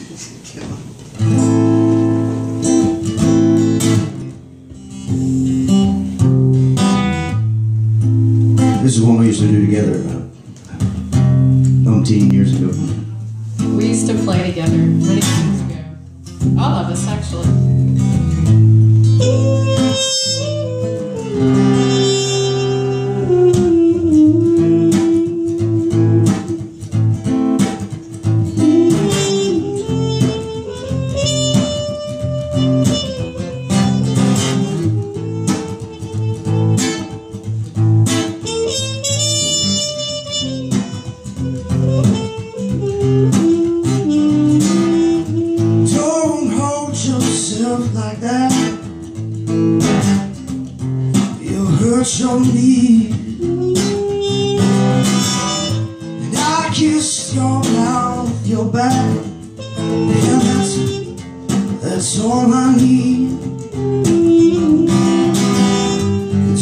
This is one we used to do together about 19 years ago. We used to play together many years ago. All of us, actually. Like that, you'll hurt your knee. And I kissed your mouth, your back, and that's all I need.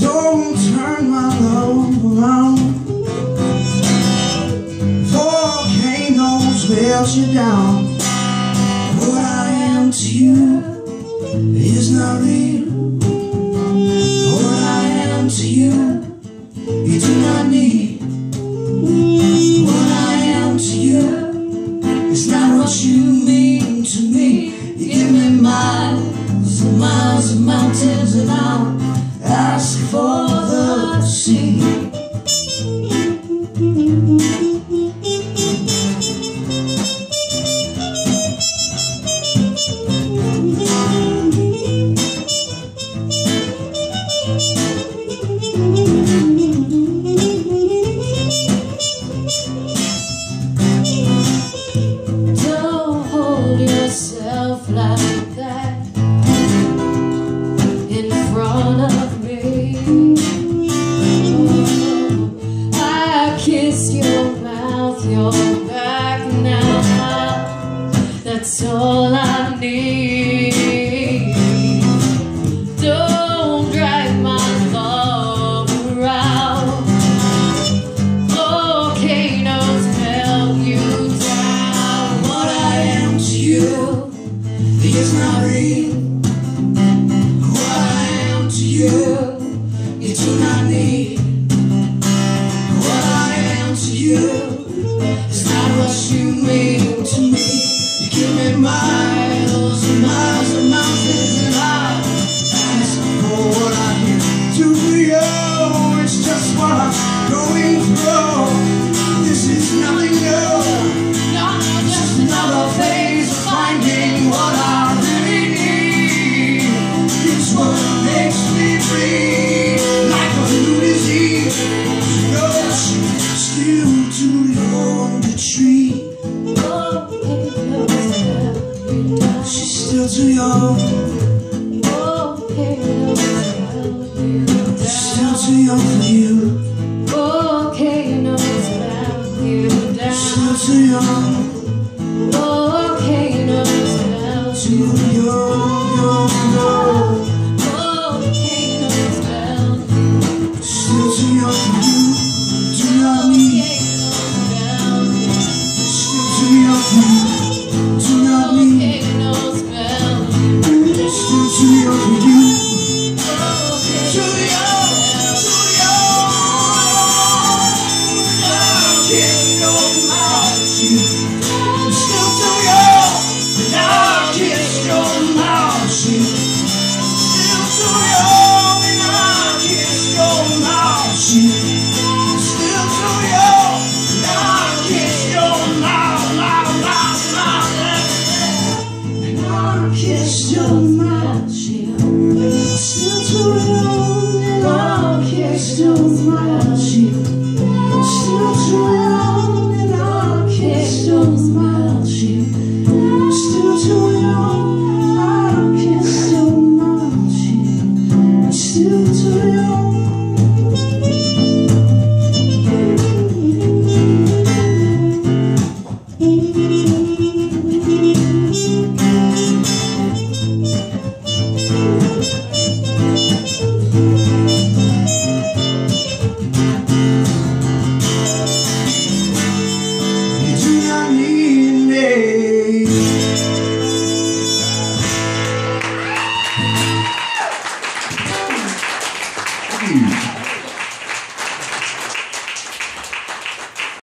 Don't turn my love around. Volcanoes melt you down. What I am to you is not real. What I am to you, you do not need. What I am to you is not what you mean to me. You give me miles and miles of mountains, and I'll ask for the sea. Like that in front of me. Oh, I kissed your mouth, your back now. That's all I need. Don't drag my love around. Volcanoes melt you down. What I am to you is not real. What I am to you, you do not need. What I am to you is not what you mean to me. You give me miles and miles of mountains, and I ask for what I can do for you. It's just what I'm going through. This is nothing new. Just another phase of finding what I like a new disease. Still too young to treat. She's still too young. She's still too young for you. Still too young. Too young, young. Still too young for you, do not need. Still too young for you, do not need. Still too young for you, too young, too young. I kiss your mouth, I'm still too young, and I kiss your mouth, still too young, and I kiss your mouth. Still too young, and I kiss your mouth, mouth, mouth, mouth. Thank you.